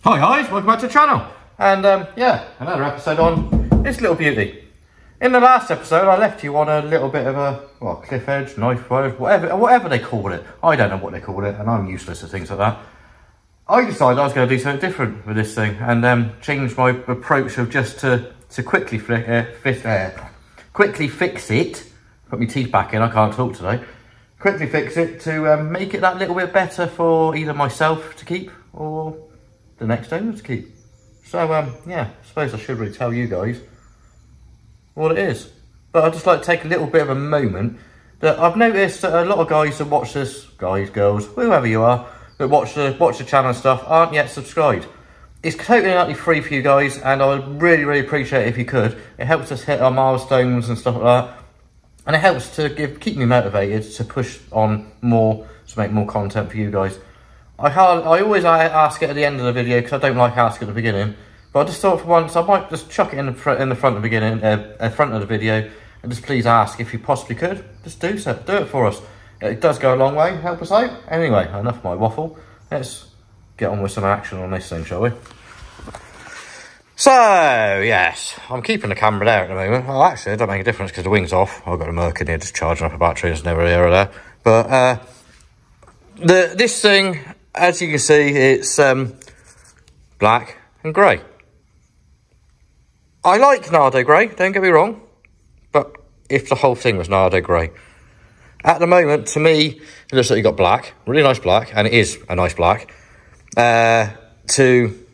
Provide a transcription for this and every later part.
Hi guys, welcome back to the channel. And yeah, another episode on this little beauty. In the last episode, I left you on a little bit of a, well, cliff edge, knife edge, whatever they call it. I don't know what they call it, and I'm useless at things like that. I decided I was going to do something different with this thing, and change my approach of just to quickly quickly fix it. Put my teeth back in, I can't talk today. Quickly fix it to make it that little bit better for either myself to keep or the next owner to keep. So yeah, I suppose I should really tell you guys what it is. But I'd just like to take a little bit of a moment that I've noticed that a lot of guys that watch this, guys, girls, whoever you are, that watch the channel and stuff aren't yet subscribed. It's totally and utterly free for you guys, and I would really appreciate it if you could. It helps us hit our milestones and stuff like that. And it helps to keep me motivated to push on more, to make more content for you guys. I always ask it at the end of the video because I don't like asking at the beginning. But I just thought for once I might just chuck it in the front of the beginning, front of the video, and just please ask if you possibly could. Just do so, do it for us. It does go a long way, help us out. Anyway, enough of my waffle. Let's get on with some action on this thing, shall we? So, yes, I'm keeping the camera there at the moment. Well, actually, it don't make a difference because the wing's off. I've got a Merc in here just charging up a battery. It's never here or there. But this thing, as you can see, it's black and grey. I like Nardo grey, don't get me wrong. But if the whole thing was Nardo grey. At the moment, to me, it looks like you've got black, really nice black, and it is a nice black, to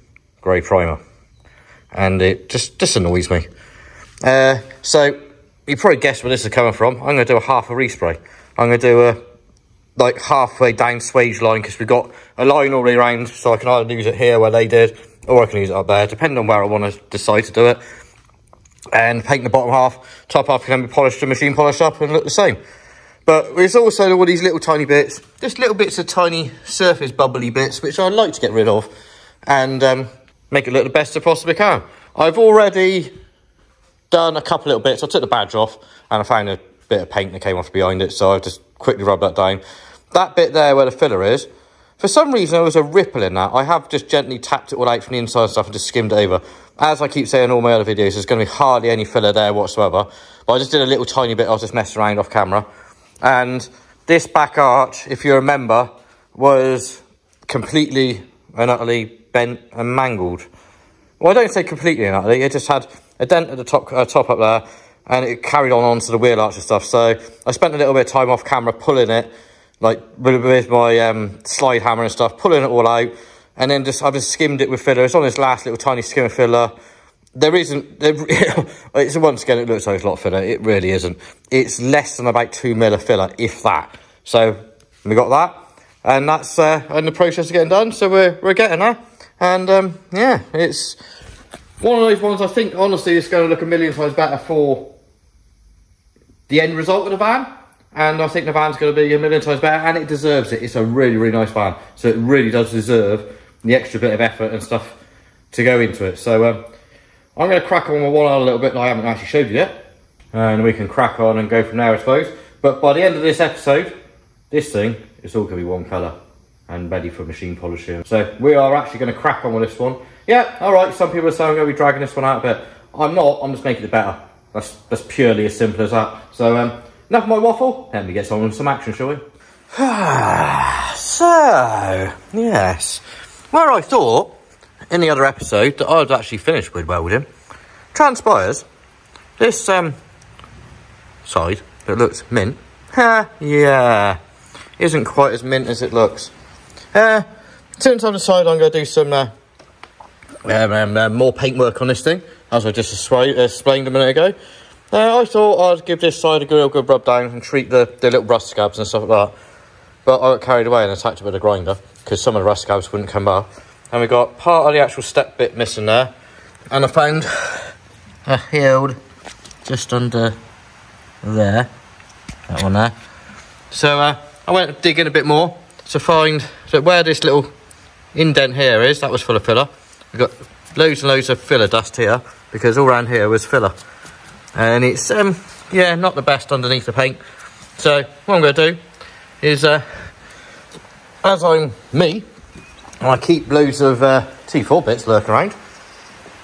grey primer. And it just annoys me. So you probably guessed where this is coming from. I'm going to do a half a respray. I'm going to do a like halfway down swage line because we've got a line all the way around, so I can either use it here where they did, or I can use it up there, depending on where I want to decide to do it. And paint the bottom half, top half can be polished and machine polished up and look the same. But there's also all these little tiny bits, just little bits of tiny surface bubbly bits, which I'd like to get rid of and make it look the best I possibly can. I've already done a couple little bits. I took the badge off and I found a bit of paint that came off behind it, so I've just quickly rubbed that down. That bit there where the filler is, for some reason there was a ripple in that. I have just gently tapped it all out from the inside and stuff and just skimmed it over. As I keep saying in all my other videos, there's going to be hardly any filler there whatsoever. But I just did a little tiny bit. I was just messing around off camera. And this back arch, if you remember, was completely and utterly bent and mangled. Well, I don't say completely and utterly. It just had a dent at the top up there, and it carried on onto the wheel arch and stuff. So I spent a little bit of time off camera pulling it, like with my slide hammer and stuff, pulling it all out, and then I've just skimmed it with filler. It's on this last little tiny skim of filler. It's once again, it looks like it's a lot of filler. It really isn't. It's less than about 2 mil of filler, if that. So we got that, and that's in the process of getting done. So we're getting there, and yeah, it's one of those ones I think honestly is going to look a million times better for the end result of the van. And I think the van's going to be a million times better, and it deserves it. It's a really nice van, so it really does deserve the extra bit of effort and stuff to go into it. So I'm going to crack on with one other little bit that I haven't actually showed you yet, and we can crack on and go from there, I suppose. But by the end of this episode, this thing is all going to be one colour and ready for machine polishing. So we are actually going to crack on with this one. Yeah, all right, some people are saying I'm going to be dragging this one out a bit. I'm not, I'm just making it better. That's purely as simple as that. So enough of my waffle, let me get on with some action, shall we? So, yes. Where I thought in the other episode that I'd actually finished with welding, transpires this side that looks mint, yeah, isn't quite as mint as it looks. Since on the side, I'm going to do some more paint work on this thing, as I just explained a minute ago. I thought I'd give this side a good rub down and treat the little rust scabs and stuff like that. But I got carried away and attacked it with a grinder because some of the rust scabs wouldn't come up. And we got part of the actual step bit missing there. And I found a healed just under there. That one there. So I went digging a bit more to find that where this little indent here is, that was full of filler. We've got loads and loads of filler dust here because all around here was filler. And it's, yeah, not the best underneath the paint. So what I'm going to do is, as I'm me, And I keep loads of T4 bits lurking around.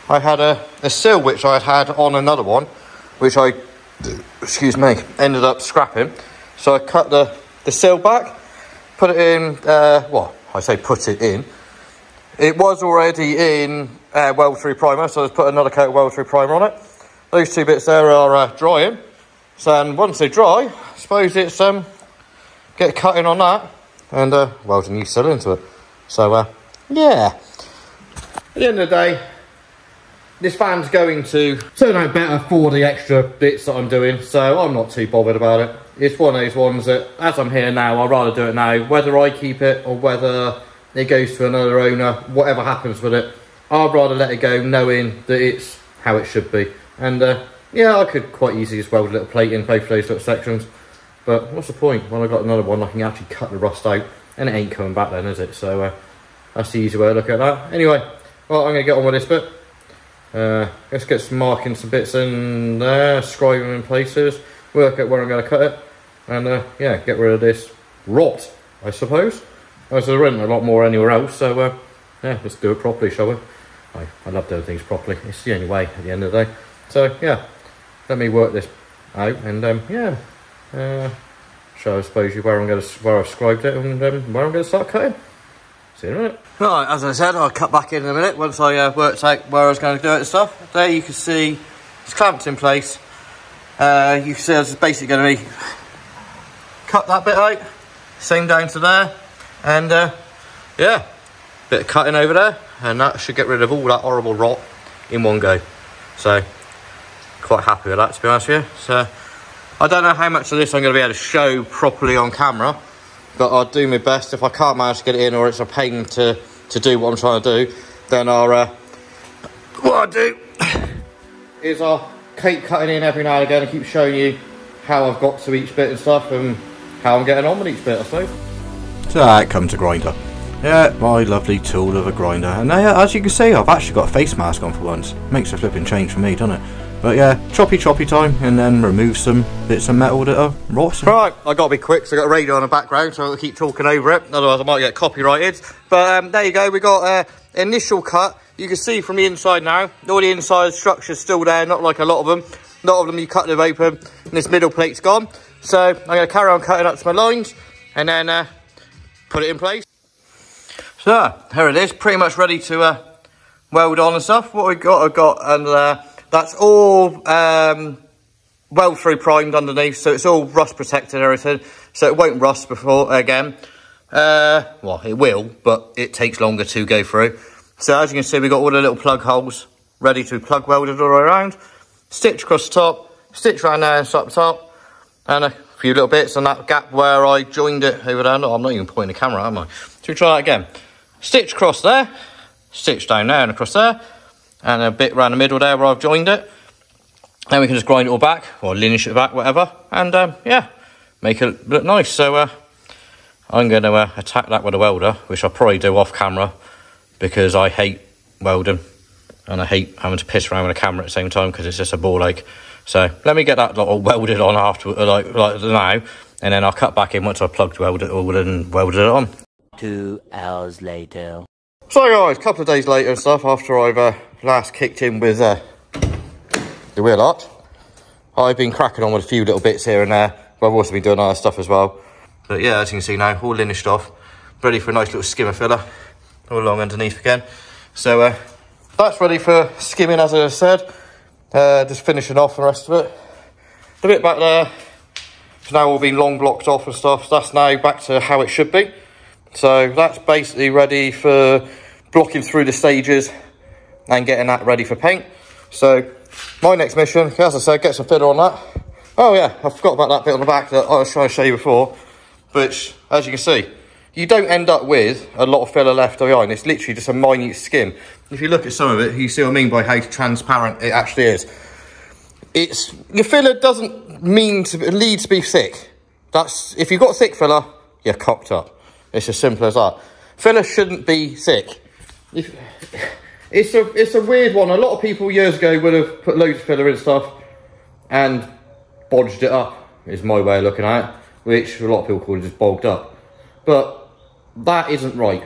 I had a sill which I had on another one, which I, excuse me, ended up scrapping. So I cut the sill back, put it in, well, I say put it in. It was already in weld-through primer, so I just put another coat of weld-through primer on it. Those two bits there are drying. So and once they dry, I suppose it's get cutting on that and weld a new sill into it. So yeah. At the end of the day, this fan's going to turn out better for the extra bits that I'm doing, so I'm not too bothered about it. It's one of those ones that, as I'm here now, I'd rather do it now. Whether I keep it or whether it goes to another owner, whatever happens with it, I'd rather let it go knowing that it's how it should be. And yeah, I could quite easily just weld a little plate in both of those little sections. But what's the point? When I've got another one, I can actually cut the rust out, and it ain't coming back then, is it? So that's the easy way to look at that. Anyway, well, I'm going to get on with this bit. Let's get some marking, some bits in there, scribe them in places, work out where I'm going to cut it, and yeah, get rid of this rot, I suppose. As there isn't a lot more anywhere else, so yeah, let's do it properly, shall we? I love doing things properly. It's the only way at the end of the day. So yeah, let me work this out, and yeah, show I suppose you where I've scribed it and where I'm going to start cutting. See you in a minute. Right, as I said, I'll cut back in a minute once I worked out where I was going to do it and stuff. There you can see it's clamped in place. You can see it's basically going to be cut that bit out, same down to there, and yeah, bit of cutting over there, and that should get rid of all that horrible rot in one go. So quite happy with that, to be honest with you. So I don't know how much of this I'm going to be able to show properly on camera, but I'll do my best. If I can't manage to get it in, or it's a pain to do what I'm trying to do, then I'll what I'll do is I'll keep cutting in every now and again and keep showing you how I've got to each bit and stuff, and how I'm getting on with each bit, I suppose. So out comes a grinder. Yeah, my lovely tool of a grinder. And as you can see, I've actually got a face mask on for once. Makes a flipping change for me, doesn't it? But yeah, choppy time, and then remove some bits of metal that are rotten. Right, I've got to be quick, so I've got a radio on the background, so I'll keep talking over it. Otherwise I might get copyrighted. But there you go, we got initial cut. You can see from the inside now, all the inside structure's still there, not like a lot of them. A lot of them you cut them open, and this middle plate's gone. So I'm going to carry on cutting up to my lines, and then put it in place. So here it is, pretty much ready to weld on and stuff. What I've got under that's all weld through primed underneath, so it's all rust protected and everything, so it won't rust before again. Well, it will, but it takes longer to go through. So as you can see, we've got all the little plug holes ready to be plug welded all the way around. Stitch across the top, stitch around there and stop the top, and a few little bits on that gap where I joined it over there. No, I'm not even pointing the camera, am I? So we try that again. Stitch across there, stitch down there and across there, and a bit around the middle there where I've joined it. Then we can just grind it all back, or lineage it back, whatever, and yeah, make it look nice. So I'm going to attack that with a welder, which I'll probably do off camera, because I hate welding, and I hate having to piss around with a camera at the same time, because it's just a ball ache. So let me get that all welded on after, like now, and then I'll cut back in once I've plugged welded it all and welded it on. 2 hours later. So guys, a couple of days later and stuff, after I've last kicked in with the wheel arch, I've been cracking on with a few little bits here and there, but I've also been doing other stuff as well. But yeah, as you can see now, all linished off, ready for a nice little skimmer filler, all along underneath again. So that's ready for skimming, as I said. Just finishing off the rest of it. The bit back there, it's now all been long blocked off and stuff, so that's now back to how it should be. So that's basically ready for blocking through the stages and getting that ready for paint. So my next mission, as I said, get some filler on that. Oh yeah, I forgot about that bit on the back that I was trying to show you before, which, as you can see, you don't end up with a lot of filler left behind. It's literally just a minute skim. If you look at some of it, you see what I mean by how transparent it actually is. Your filler doesn't need to be thick. If you've got thick filler, you're cocked up. It's as simple as that. Filler shouldn't be thick. It's a weird one. A lot of people years ago would have put loads of filler in stuff and bodged it up, is my way of looking at it, which a lot of people call it just bogged up. But that isn't right.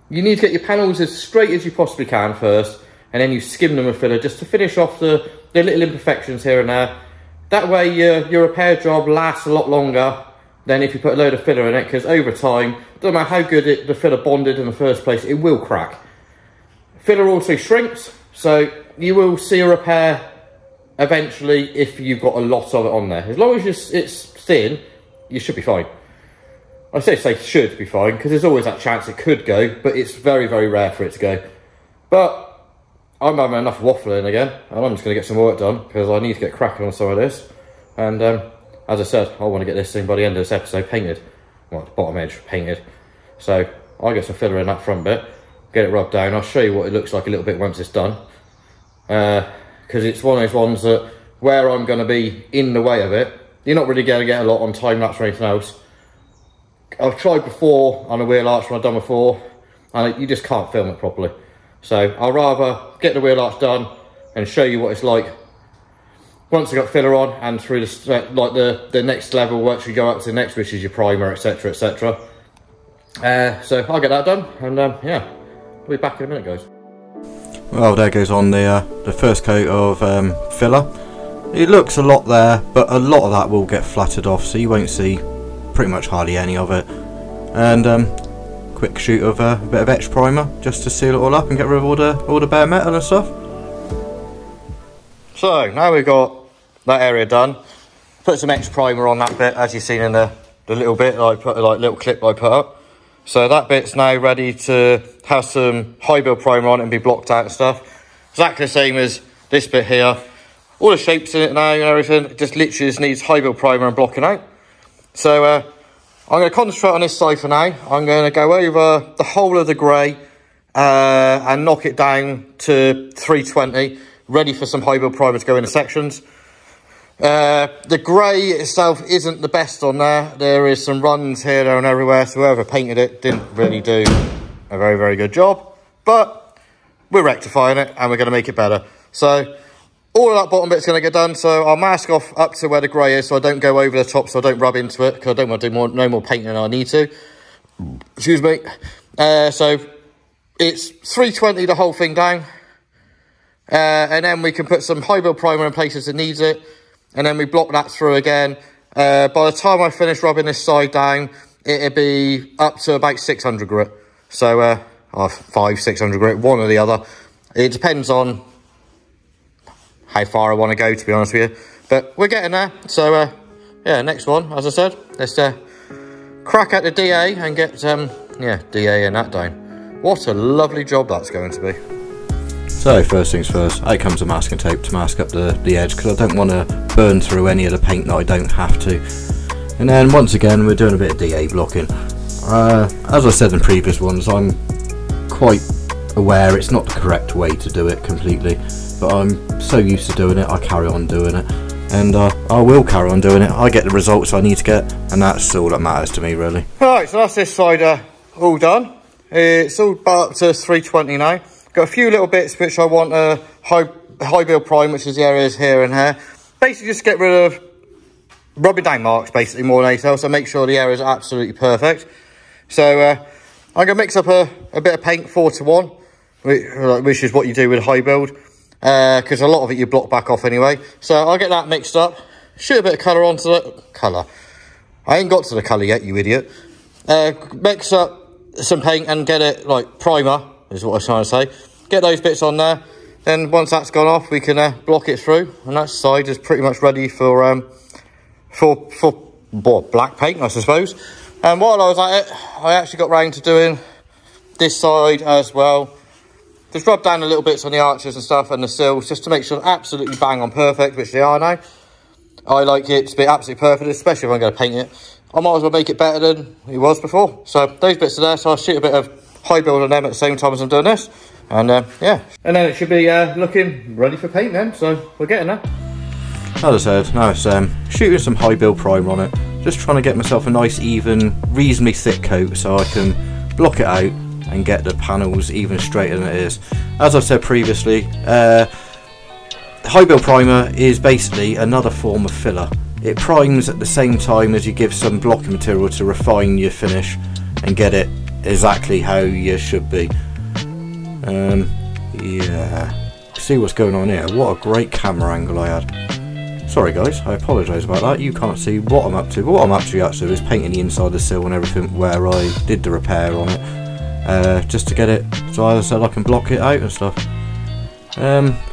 you need to get your panels as straight as you possibly can first, and then you skim them with filler just to finish off the little imperfections here and there. That way your repair job lasts a lot longer than if you put a load of filler in it, because over time, doesn't matter how good the filler bonded in the first place, it will crack. Filler also shrinks, so you will see a repair eventually if you've got a lot of it on there. As long as it's thin, you should be fine. I say should be fine, because there's always that chance it could go, but it's very, very rare for it to go. But I'm having enough waffling again, and I'm just going to get some work done, because I need to get cracking on some of this. And as I said, I want to get this thing by the end of this episode painted. Well, the bottom edge painted. So I'll get some filler in that front bit, get it rubbed down. I'll show you what it looks like a little bit once it's done. Because it's one of those ones that where I'm going to be in the way of it, you're not really going to get a lot on time lapse or anything else. I've tried before on a wheel arch when I've done before, and you just can't film it properly. So I'll rather get the wheel arch done and show you what it's like once I got filler on, and through the next level, once you go up to the next, which is your primer, etc, etc. So I'll get that done, and yeah, I'll be back in a minute, guys. Well, there goes on the first coat of filler. It looks a lot there, but a lot of that will get flattered off, so you won't see pretty much hardly any of it. And quick shoot of a bit of etch primer just to seal it all up and get rid of all the bare metal and stuff. So now we've got that area done. Put some etch primer on that bit, as you've seen in the little bit that I put, like little clip I put up. So that bit's now ready to have some high build primer on it and be blocked out and stuff. Exactly the same as this bit here. All the shapes in it now and everything, it just literally just needs high build primer and blocking out. So I'm going to concentrate on this side for now. I'm going to go over the whole of the grey and knock it down to 320, ready for some high build primer to go into sections. The grey itself isn't the best on there. There is some runs here, there and everywhere, so whoever painted it didn't really do a very, very good job. But we're rectifying it and we're going to make it better. So all of that bottom bit's going to get done, so I'll mask off up to where the grey is so I don't go over the top, so I don't rub into it, because I don't want to do no more painting than I need to. Excuse me. So it's 320 the whole thing down. And then we can put some high build primer in places that needs it. And then we block that through again. By the time I finish rubbing this side down, it'll be up to about 600 grit. So 500-600 grit, one or the other. It depends on how far I want to go, to be honest with you. But we're getting there. So yeah, next one, as I said, let's crack out the DA and get DA in that down. What a lovely job that's going to be. So first things first, out comes a masking tape to mask up the edge, because I don't want to burn through any of the paint that I don't have to. And then once again we're doing a bit of DA blocking. As I said in previous ones, I'm quite aware it's not the correct way to do it completely, but I'm so used to doing it, I carry on doing it, and I will carry on doing it. I get the results I need to get, and that's all that matters to me, really. Alright, so that's this side all done. It's all up to 320 now. Got a few little bits which I want high build prime, which is the areas here and here. Basically just get rid of rubbing down marks, basically, more than anything else, so make sure the area is absolutely perfect. So I'm going to mix up a bit of paint 4:1, which is what you do with high build, because a lot of it you block back off anyway. So I'll get that mixed up, shoot a bit of colour onto the colour. I ain't got to the colour yet, you idiot. Mix up some paint and get it like primer, is what I was trying to say. Get those bits on there. Then once that's gone off, we can block it through, and that side is pretty much ready for black paint, I suppose. And while I was at it, I actually got round to doing this side as well. Just rub down the little bits on the arches and stuff and the sills, just to make sure they're absolutely bang on perfect, which they are now. I like it to be absolutely perfect, especially if I'm going to paint it. I might as well make it better than it was before. So those bits are there, so I'll shoot a bit of high build on them at the same time as I'm doing this. And yeah, and then it should be looking ready for paint then, so we're getting there. As I said, now it's shooting some high build primer on it, just trying to get myself a nice even, reasonably thick coat so I can block it out and get the panels even straighter than it is. As I've said previously, high build primer is basically another form of filler. It primes at the same time as you give some blocking material to refine your finish and get it exactly how you should be. Yeah, see what's going on here. What a great camera angle I had. Sorry guys, I apologise about that. You can't see what I'm up to, but what I'm actually up to is painting the inside of the sill and everything where I did the repair on it, just to get it so as I said I can block it out and stuff.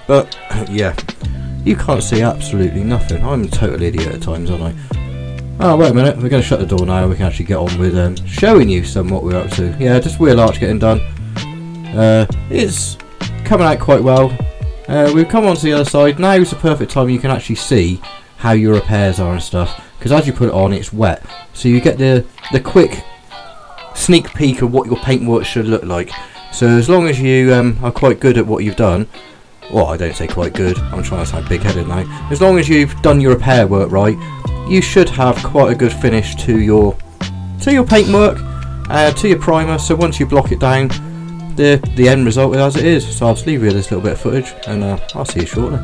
But yeah, you can't see absolutely nothing. I'm a total idiot at times, aren't I? Oh, wait a minute, we're going to shut the door now. We can actually get on with showing you some what we're up to. Yeah, just wheel arch getting done. It's coming out quite well. We've come on to the other side. Now is the perfect time you can actually see how your repairs are and stuff, because as you put it on it's wet, so you get the quick sneak peek of what your paintwork should look like. So as long as you are quite good at what you've done, well, I don't say quite good, I'm trying to sound big-headed now, as long as you've done your repair work right, you should have quite a good finish to your paintwork, to your primer. So once you block it down, the end result is as it is. So I'll just leave you with this little bit of footage, and I'll see you shortly.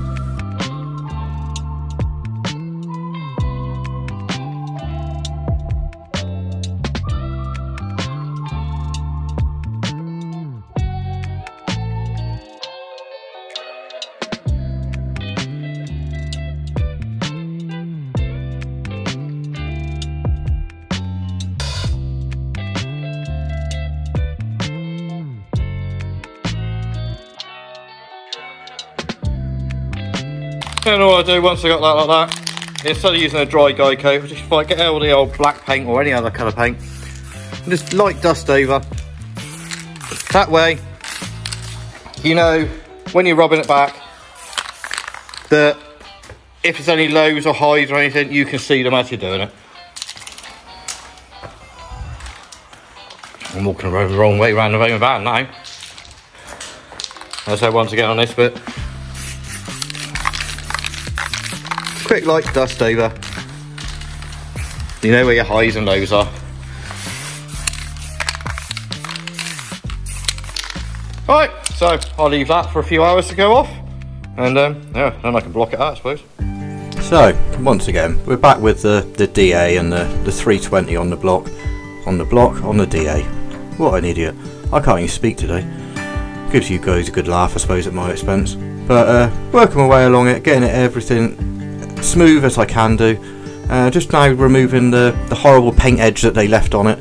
Then all I do once I got that like that, instead of using a dry guy coat, I just like get all the old black paint or any other colour paint and just light dust over. That way, you know, when you're rubbing it back, that if there's any lows or highs or anything, you can see them as you're doing it. I'm walking the wrong way around the van now. As I once again on this bit. Quick light dust over. You know where your highs and lows are. Right, so I'll leave that for a few hours to go off, and yeah, then I can block it out, I suppose. So once again, we're back with the DA and the 320 on the block, on the DA. What an idiot! I can't even speak today. Gives you guys a good laugh, I suppose, at my expense. But working my way along it, getting it everything smooth as I can do. Just now removing the horrible paint edge that they left on it,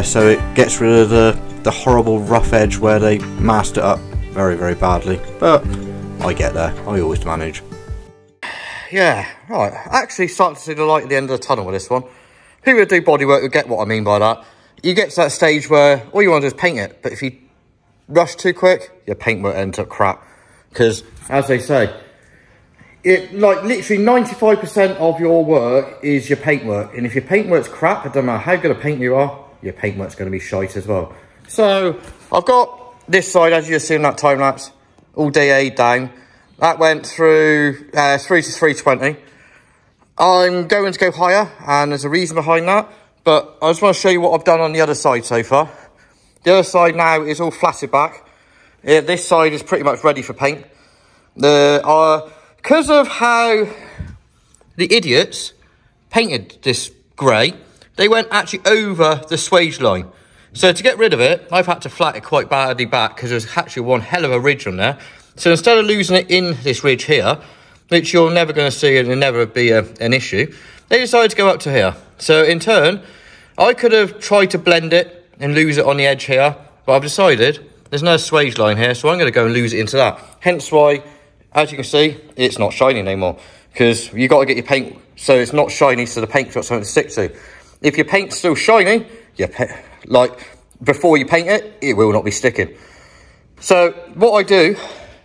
so it gets rid of the horrible rough edge where they masked it up very, very badly. But I get there, I always manage. Yeah, right, actually starting to see the light at the end of the tunnel with this one. People who do bodywork will get what I mean by that. You get to that stage where all you want to do is paint it, but if you rush too quick, your paintwork ends up crap. Because, as they say, it like literally 95% of your work is your paintwork, and if your paintwork's crap, it doesn't matter how good a painter you are, your paintwork's going to be shite as well. So I've got this side, as you see in that time lapse, all DA down. That went through 3 to 320. I'm going to go higher, and there's a reason behind that, but I just want to show you what I've done on the other side so far. The other side now is all flatted back. This side is pretty much ready for paint. Because of how the idiots painted this grey, they went actually over the swage line. So to get rid of it, I've had to flat it quite badly back because there's actually one hell of a ridge on there. So instead of losing it in this ridge here, which you're never going to see and it'll never be an issue, they decided to go up to here. So in turn, I could have tried to blend it and lose it on the edge here, but I've decided there's no swage line here, so I'm going to go and lose it into that. Hence why, as you can see, it's not shiny anymore, because you've got to get your paint so it's not shiny, so the paint's got something to stick to. If your paint's still shiny, like before you paint it, it will not be sticking. So what I do,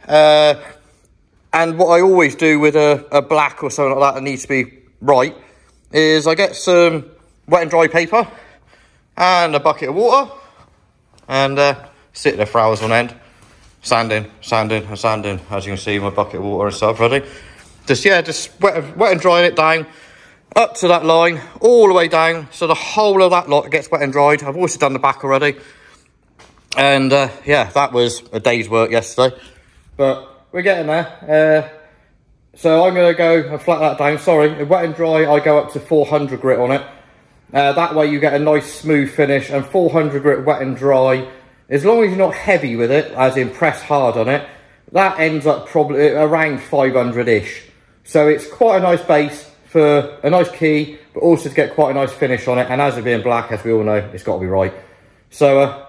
and what I always do with a black or something like that needs to be right, is I get some wet and dry paper and a bucket of water and sit there for hours on end. Sanding, as you can see, my bucket of water and stuff ready. Just wet and drying it down up to that line, all the way down, so the whole of that lot gets wet and dried. I've also done the back already. And yeah, that was a day's work yesterday. But we're getting there. So I'm going to go and flat that down. Sorry, wet and dry, I go up to 400 grit on it. That way you get a nice smooth finish, and 400 grit wet and dry, as long as you're not heavy with it, as in press hard on it, that ends up probably around 500-ish. So it's quite a nice base for a nice key, but also to get quite a nice finish on it. And as it being black, as we all know, it's got to be right. So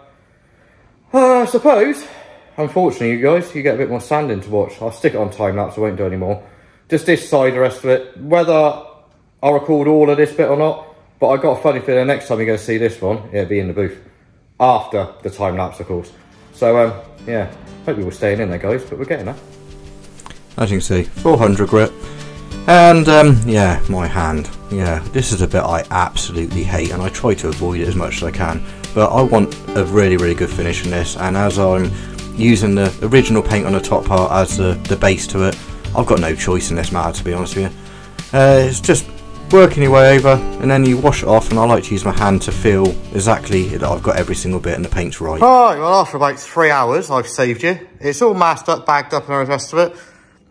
I suppose, unfortunately, you guys, you get a bit more sanding to watch. I'll stick it on time lapse, I won't do any more. Just this side, the rest of it. Whether I'll record all of this bit or not, but I got a funny feeling next time you're going to see this one, it'll be in the booth. After the time lapse, of course. So, yeah, hope you were staying in there, guys, but we're getting there. As you can see, 400 grit. And, yeah, my hand. Yeah, this is a bit I absolutely hate, and I try to avoid it as much as I can. But I want a really, really good finish in this, and as I'm using the original paint on the top part as the base to it, I've got no choice in this matter, to be honest with you. It's just working your way over, and then you wash it off, and I like to use my hand to feel exactly that I've got every single bit and the paint's right. Alright, well, after about 3 hours I've saved you. It's all masked up, bagged up and all the rest of it.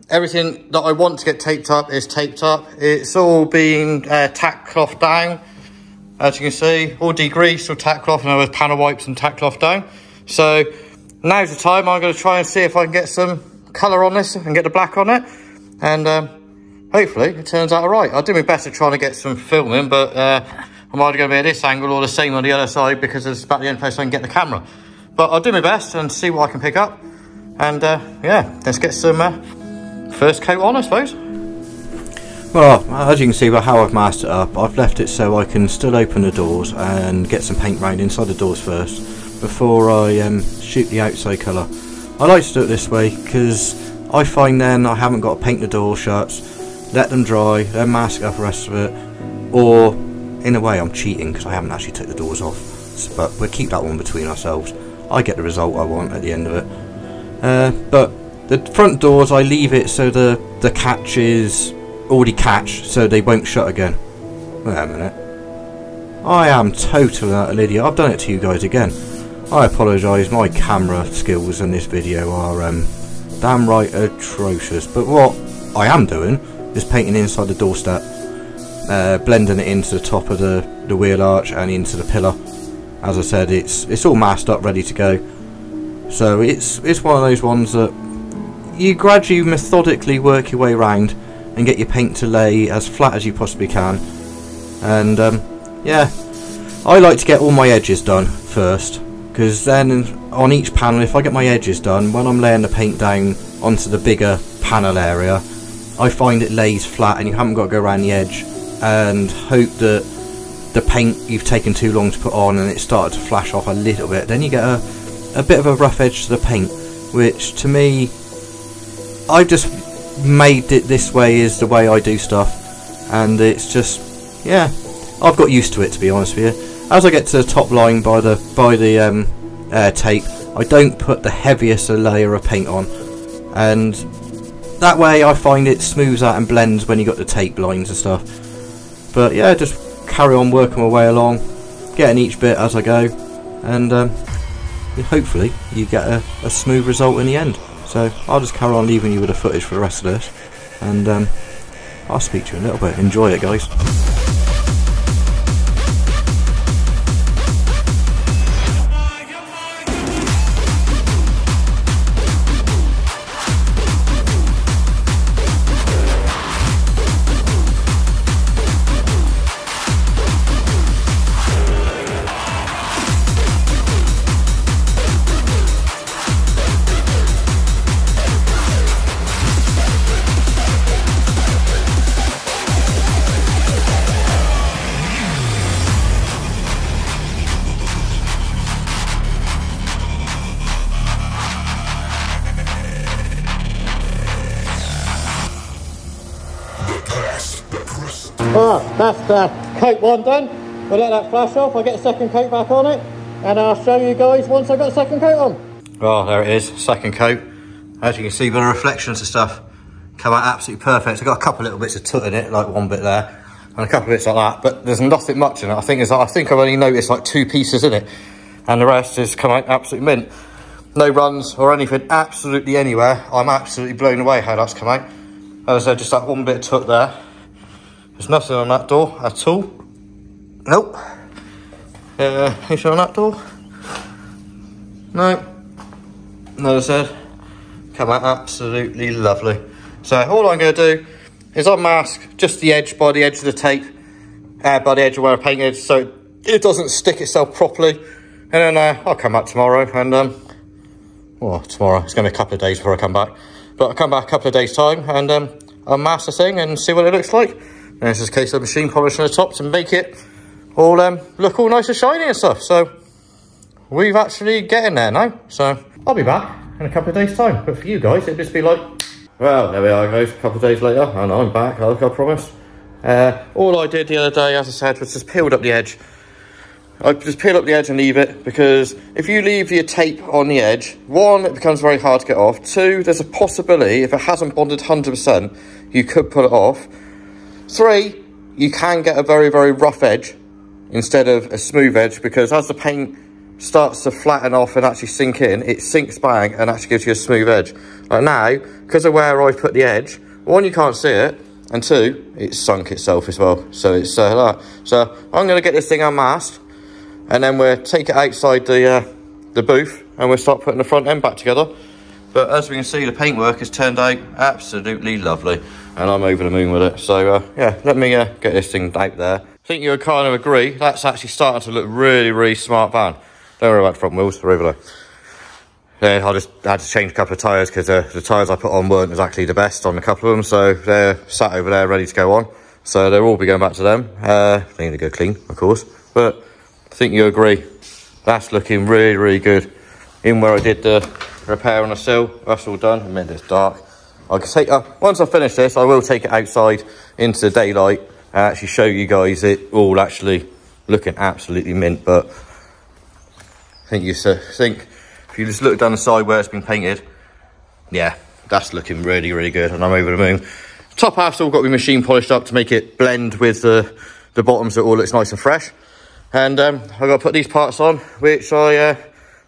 Everything that I want to get taped up is taped up. It's all been tack cloth down, as you can see, all degreased, all tack cloth, and with panel wipes and tack cloth down. So now's the time. I'm going to try and see if I can get some colour on this and get the black on it, and hopefully it turns out alright. I'll do my best at trying to get some filming, but I'm either going to be at this angle or the same on the other side, because it's about the only place I can get the camera. But I'll do my best and see what I can pick up, and yeah, let's get some first coat on, I suppose. Well, as you can see by how I've masked it up, I've left it so I can still open the doors and get some paint round inside the doors first before I shoot the outside colour. I like to do it this way because I find then I haven't got to paint the door shuts, let them dry, then mask up the rest of it, or in a way I'm cheating because I haven't actually took the doors off, but we'll keep that one between ourselves. I get the result I want at the end of it. But the front doors, I leave it so the catch is already catched, so they won't shut again. Wait a minute. I am totally an idiot. I've done it to you guys again. I apologise, my camera skills in this video are damn right atrocious. But what I am doing is painting inside the doorstep, blending it into the top of the wheel arch and into the pillar. As I said, it's all masked up, ready to go. So it's one of those ones that you gradually, methodically work your way around and get your paint to lay as flat as you possibly can. And yeah, I like to get all my edges done first, because then on each panel, if I get my edges done, when I'm laying the paint down onto the bigger panel area, I find it lays flat and you haven't got to go around the edge and hope that the paint you've taken too long to put on and it started to flash off a little bit. Then you get a bit of a rough edge to the paint, which to me, I've just made it this way is the way I do stuff, and it's just, yeah, I've got used to it, to be honest with you. As I get to the top line by the tape, I don't put the heaviest layer of paint on, and that way I find it smooths out and blends when you got the tape lines and stuff. But yeah, just carry on working my way along, getting each bit as I go, and hopefully you get a smooth result in the end. So I'll just carry on leaving you with the footage for the rest of this, and I'll speak to you in a little bit. Enjoy it, guys. That's the coat one done. We'll let that flash off. I'll get a second coat back on it, and I'll show you guys once I've got a second coat on. Oh, there it is, second coat. As you can see, the reflections and stuff come out absolutely perfect. I've got a couple little bits of tut in it, like one bit there, and a couple of bits like that, but there's nothing much in it. I think I've only noticed like 2 pieces in it, and the rest has come out absolutely mint. No runs or anything absolutely anywhere. I'm absolutely blown away how that's come out. As I said, just that one bit of tut there. There's nothing on that door at all. Nope. Anything on that door? No. No, as I said, come out absolutely lovely. So all I'm going to do is unmask just the edge by the edge of the tape, by the edge of where I painted, so it doesn't stick itself properly. And then I'll come back tomorrow, and well, tomorrow, it's going to be a couple of days before I come back. But I'll come back a couple of days' time, and unmask the thing and see what it looks like. And it's just a case of machine polishing the top to make it all look all nice and shiny and stuff. So we've actually getting there now. So I'll be back in a couple of days' time. But for you guys, it'll just be like, well, there we are, guys. A couple of days later, and I'm back, like I promised. All I did the other day, as I said, was just peeled up the edge. I just peel up the edge and leave it, because if you leave your tape on the edge, one, it becomes very hard to get off. Two, there's a possibility, if it hasn't bonded 100%, you could pull it off. Three, you can get a very, very rough edge instead of a smooth edge, because as the paint starts to flatten off and actually sink in, it sinks back and actually gives you a smooth edge. Like now, because of where I put the edge, one, you can't see it, and two, it's sunk itself as well. So it's that. So I'm going to get this thing unmasked, and then we'll take it outside the booth, and we'll start putting the front end back together. But as we can see, the paintwork has turned out absolutely lovely, and I'm over the moon with it. So yeah, let me get this thing out there. I think you'll kind of agree, that's actually starting to look really, really smart van. Don't worry about the front wheels, they're over there. I just had to change a couple of tyres, because the tyres I put on weren't exactly the best on a couple of them, so they're sat over there ready to go on. So they'll all be going back to them. They need to go clean, of course, but I think you agree, that's looking really, really good. In where I did the repair on the sill, that's all done. I meant it's dark. I can take once I finish this, I will take it outside into the daylight and actually show you guys it all actually looking absolutely mint. But I think if you just look down the side where it's been painted, yeah, that's looking really, really good, and I'm over the moon. Top half's all got to be machine polished up to make it blend with the bottom, so it all looks nice and fresh. And I've got to put these parts on, which I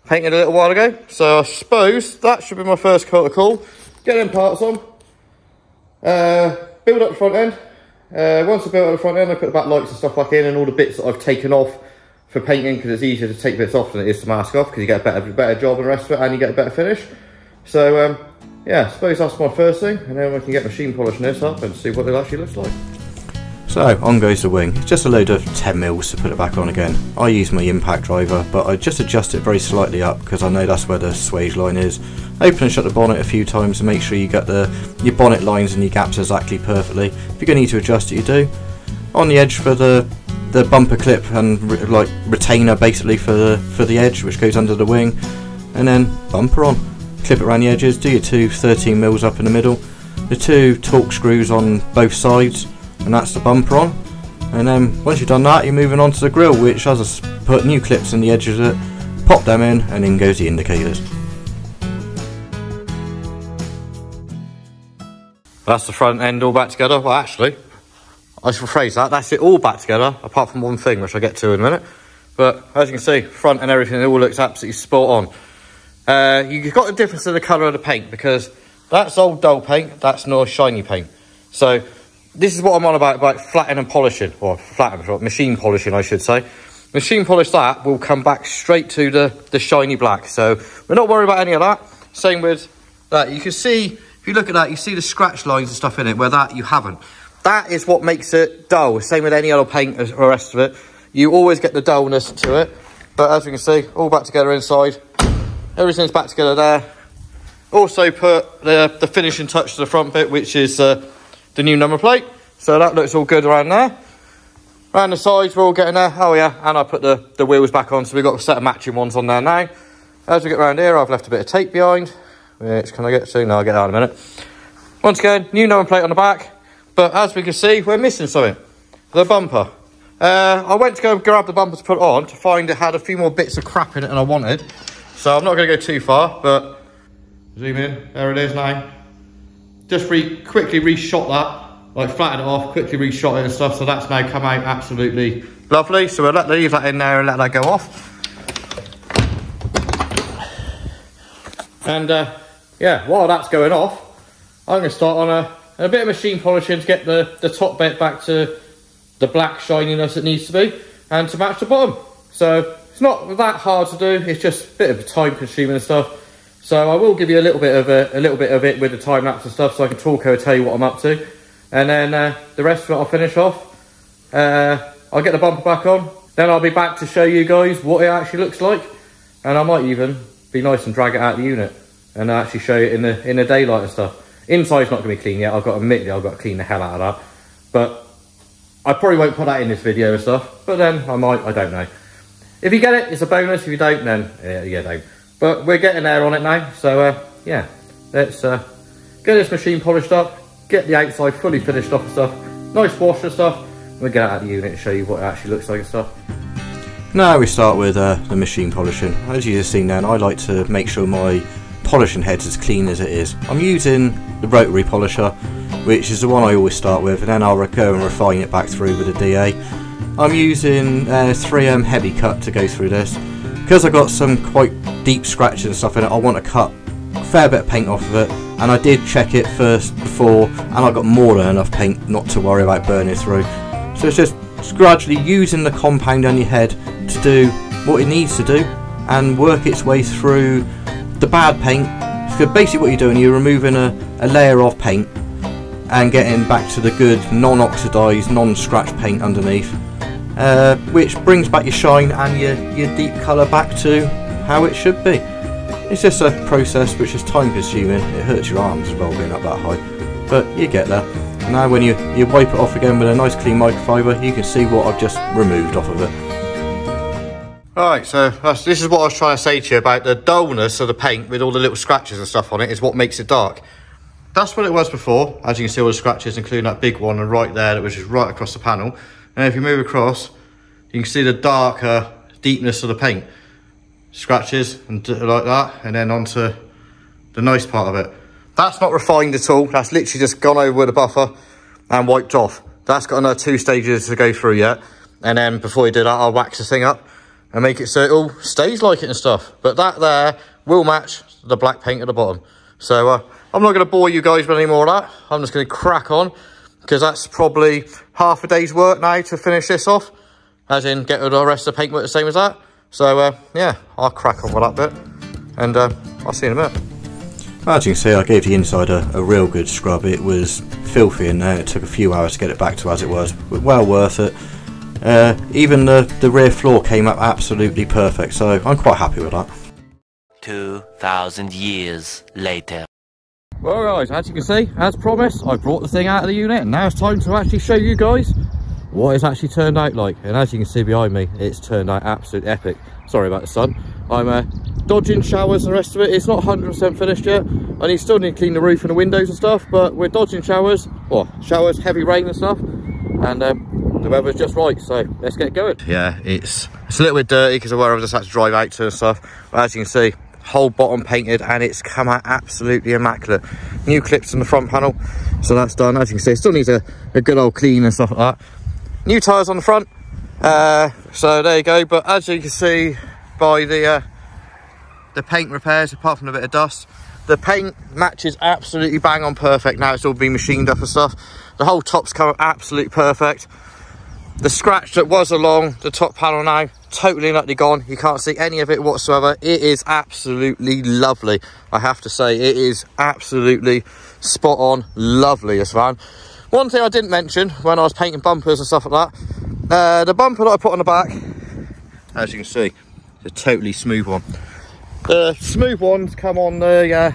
painted a little while ago. So I suppose that should be my first coat of call. Get them parts on, build up the front end. Once I built up the front end, I put the back lights and stuff back in, and all the bits that I've taken off for painting, because it's easier to take bits off than it is to mask off, because you get a better job and the rest of it, and you get a better finish. So yeah, I suppose that's my first thing, and then we can get machine polishing this up and see what it actually looks like. So on goes the wing. It's just a load of 10 mils to put it back on again. I use my impact driver, but I just adjust it very slightly up, because I know that's where the swage line is. Open and shut the bonnet a few times to make sure you get your bonnet lines and your gaps exactly perfectly. If you're going to need to adjust it, you do. On the edge for the bumper clip and like retainer basically for the edge, which goes under the wing, and then bumper on. Clip it around the edges, do your two 13 mils up in the middle, the two torque screws on both sides, and that's the bumper on. And then once you've done that, you're moving on to the grille, which has put new clips in the edges of it, pop them in, and in goes the indicators. That's the front end all back together. Well, actually, I should rephrase that. That's it all back together, apart from one thing, which I'll get to in a minute. But as you can see, front and everything, it all looks absolutely spot on. You've got the difference in the colour of the paint, because that's old dull paint, that's not shiny paint. So this is what I'm on about flattening and polishing, or flattening, machine polishing, I should say. Machine polish that will come back straight to the shiny black. So we're not worried about any of that. Same with that. You can see, if you look at that, you see the scratch lines and stuff in it, where that you haven't. That is what makes it dull. Same with any other paint or the rest of it. You always get the dullness to it. But as you can see, all back together inside. Everything's back together there. Also put the finishing touch to the front bit, which is the new number plate. So that looks all good around there. Around the sides, we're all getting there. Oh yeah, and I put the wheels back on, so we've got a set of matching ones on there now. As we get around here, I've left a bit of tape behind, which can I get to? No, I'll get that in a minute. Once again, new number plate on the back. But as we can see, we're missing something. The bumper. I went to go grab the bumper to put on, to find it had a few more bits of crap in it than I wanted. So I'm not going to go too far, but zoom in. There it is now. Just quickly reshot that, like flattened it off, quickly reshot it and stuff. So that's now come out absolutely lovely. So we'll leave that in there and let that go off. And yeah, while that's going off, I'm going to start on a bit of machine polishing to get the top bit back to the black shininess it needs to be. and to match the bottom. So it's not that hard to do, it's just a bit of time consuming and stuff. So I will give you a little bit of it with the time lapse and stuff, so I can talk over, tell you what I'm up to. And then the rest of it I'll finish off. I'll get the bumper back on, then I'll be back to show you guys what it actually looks like. And I might even be nice and drag it out of the unit and actually show you in the daylight and stuff. Inside's not going to be clean yet, admittedly I've got to clean the hell out of that. But I probably won't put that in this video and stuff, but then I might, I don't know. If you get it, it's a bonus. If you don't, then yeah, you don't. But we're getting there on it now, so yeah, let's get this machine polished up, get the outside fully finished off and stuff, nice wash and stuff. We'll get it out of the unit and show you what it actually looks like and stuff. Now we start with the machine polishing. As you've seen then, I like to make sure my polishing head's as clean as it is. I'm using the rotary polisher, which is the one I always start with, and then I'll go and refine it back through with a DA. I'm using 3M heavy cut to go through this. Because I've got some quite deep scratches and stuff in it, I want to cut a fair bit of paint off of it, and I did check it first before, and I got more than enough paint not to worry about burning through. So it's just gradually using the compound on your head to do what it needs to do and work its way through the bad paint. So basically what you're doing, you're removing a layer of paint and getting back to the good non-oxidised, non-scratch paint underneath, which brings back your shine and your deep colour back to how it should be. It's just a process which is time consuming. It hurts your arms as well being up that high, but you get there. Now when you wipe it off again with a nice clean microfiber, you can see what I've just removed off of it. Alright, so this is what I was trying to say to you about the dullness of the paint with all the little scratches and stuff on it is what makes it dark. That's what it was before. As you can see, all the scratches, including that big one and right there that was just right across the panel. And if you move across, you can see the darker deepness of the paint. Scratches and like that, and then onto the nice part of it. That's not refined at all. That's literally just gone over with a buffer and wiped off. That's got another 2 stages to go through yet. And then before you do that, I'll wax the thing up and make it so it all stays like it and stuff. But that there will match the black paint at the bottom. So I'm not going to bore you guys with any more of that. I'm just going to crack on, because that's probably half a day's work now to finish this off, as in get the rest of the paintwork the same as that. So yeah, I'll crack on with that bit, and I'll see you in a minute. As you can see, I gave the inside a real good scrub. It was filthy in there. It took a few hours to get it back to as it was, but well worth it. Even the rear floor came up absolutely perfect, so I'm quite happy with that. 2,000 years later. Well guys, as you can see, as promised, I brought the thing out of the unit, and now it's time to actually show you guys what it's actually turned out like. And as you can see behind me, it's turned out absolutely epic. Sorry about the sun. I'm dodging showers and the rest of it. It's not 100% finished yet. I still need to clean the roof and the windows and stuff, but we're dodging showers, showers, heavy rain and stuff, and the weather's just right, so let's get going. Yeah, it's a little bit dirty because of where I've just had to drive out to and stuff, but as you can see, whole bottom painted, and it's come out absolutely immaculate. New clips in the front panel, so that's done. As you can see, it still needs a good old clean and stuff like that. New tyres on the front, so there you go. But as you can see by the paint repairs, apart from a bit of dust, the paint matches absolutely bang on perfect. Now it's all been machined up and stuff. The whole top's come up absolutely perfect. The scratch that was along the top panel now, totally and utterly gone. You can't see any of it whatsoever. It is absolutely lovely. I have to say, it is absolutely spot on lovely, this van. One thing I didn't mention when I was painting bumpers and stuff like that, the bumper that I put on the back, as you can see, it's a totally smooth one. The smooth ones come on the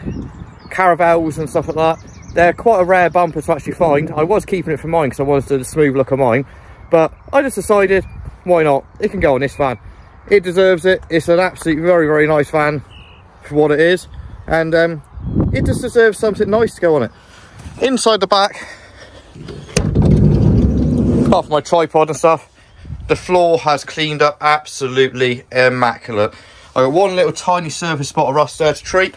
caravels and stuff like that. They're quite a rare bumper to actually find. I was keeping it for mine because I wanted the smooth look of mine, but I just decided, why not? It can go on this van. It deserves it. It's an absolutely very, very nice van for what it is, and it just deserves something nice to go on it. Inside the back, apart from my tripod and stuff, the floor has cleaned up absolutely immaculate. I got one little tiny surface spot of rust there to treat.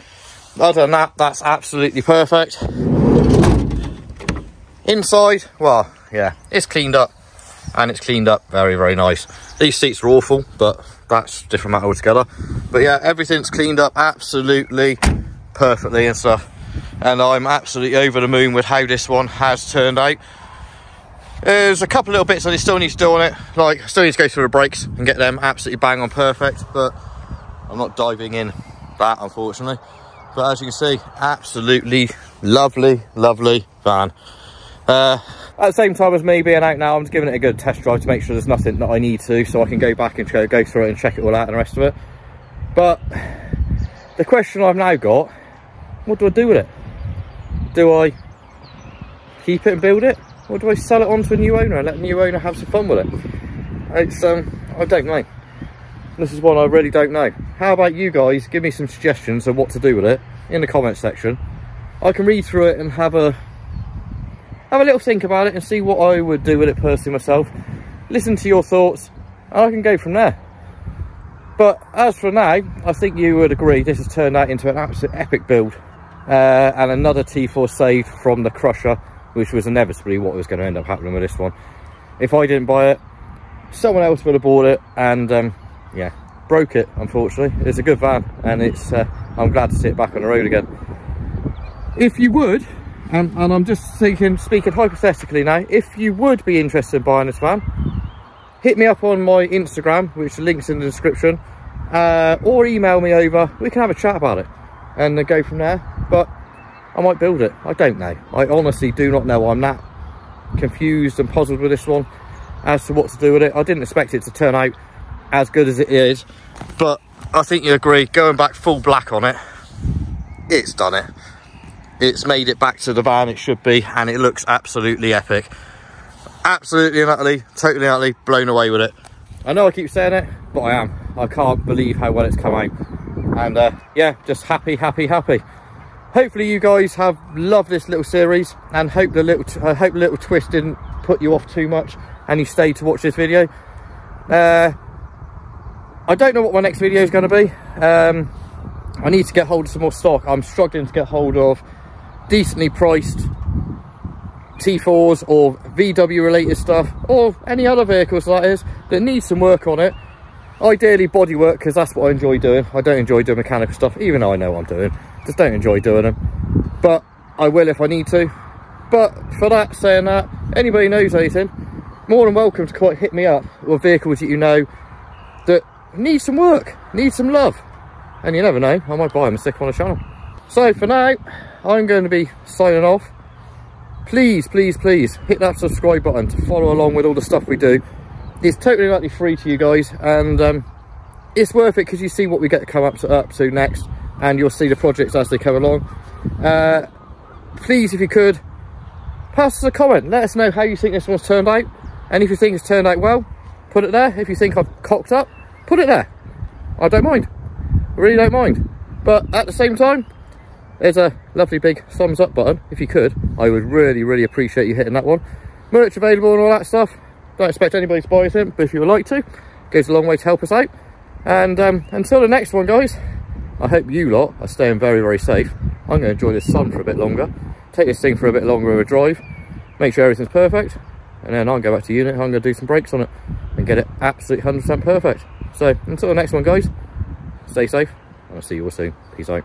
Other than that, that's absolutely perfect. Inside, well, yeah, it's cleaned up, and it's cleaned up very, very nice. These seats are awful, but that's a different matter altogether. But yeah, everything's cleaned up absolutely perfectly and stuff, and I'm absolutely over the moon with how this one has turned out. There's a couple little bits I still need to do on it, like I still need to go through the brakes and get them absolutely bang on perfect, but I'm not diving in that, unfortunately. But as you can see, absolutely lovely, lovely van. At the same time as me being out now, I'm just giving it a good test drive to make sure there's nothing that I need to, so I can go back and go through it and check it all out and the rest of it. But the question I've now got, what do I do with it? Do I keep it and build it? Or do I sell it on to a new owner and let the new owner have some fun with it? It's, I don't know. This is one I really don't know. How about you guys? Give me some suggestions of what to do with it in the comment section. I can read through it and have a little think about it and see what I would do with it personally myself. Listen to your thoughts and I can go from there. But as for now, I think you would agree this has turned out into an absolute epic build. And another T4 saved from the crusher, which was inevitably what was going to end up happening with this one. If I didn't buy it, someone else would have bought it and yeah, broke it, unfortunately. It's a good van and it's I'm glad to see it back on the road again. If you would, and I'm just speaking hypothetically now, if you would be interested in buying this van, hit me up on my Instagram, which links in the description, or email me over. We can have a chat about it and go from there. But I might build it. I don't know. I honestly do not know. I'm that confused and puzzled with this one as to what to do with it. I didn't expect it to turn out as good as it is, but I think you agree, going back full black on it, it's done it. It's made it back to the van it should be, and it looks absolutely epic. Absolutely and utterly, totally and utterly blown away with it. I know I keep saying it, but I am. I can't believe how well it's come out. And yeah, just happy, happy, happy. Hopefully you guys have loved this little series, and hope the little twist didn't put you off too much and you stayed to watch this video. I don't know what my next video is going to be. I need to get hold of some more stock. I'm struggling to get hold of decently priced T4s or VW related stuff, or any other vehicles that is that need some work on it. Ideally body work, because that's what I enjoy doing. I don't enjoy doing mechanical stuff, even though I know what I'm doing. Just don't enjoy doing them, but I will if I need to. But for that, saying that, anybody knows anything, more than welcome to hit me up with vehicles that you know that need some work, need some love, and you never know, I might buy them and stick them on the channel. So for now, I'm going to be signing off. Please, please, please hit that subscribe button to follow along with all the stuff we do. It's totally likely free to you guys, and it's worth it because you see what we get to come up to next, and you'll see the projects as they come along. Please, if you could, pass us a comment. Let us know how you think this one's turned out, and if you think it's turned out well, put it there. If you think I've cocked up, put it there. I don't mind. I really don't mind. But at the same time, there's a lovely big thumbs up button. If you could, I would really, really appreciate you hitting that one. Merch available and all that stuff. Don't expect anybody to buy anything, but if you would like to, it goes a long way to help us out. And until the next one, guys, I hope you lot are staying very, very safe. I'm going to enjoy this sun for a bit longer, take this thing for a bit longer of a drive, make sure everything's perfect, and then I'll go back to unit. I'm going to do some brakes on it and get it absolutely 100% perfect. So until the next one, guys, stay safe, and I'll see you all soon. Peace out.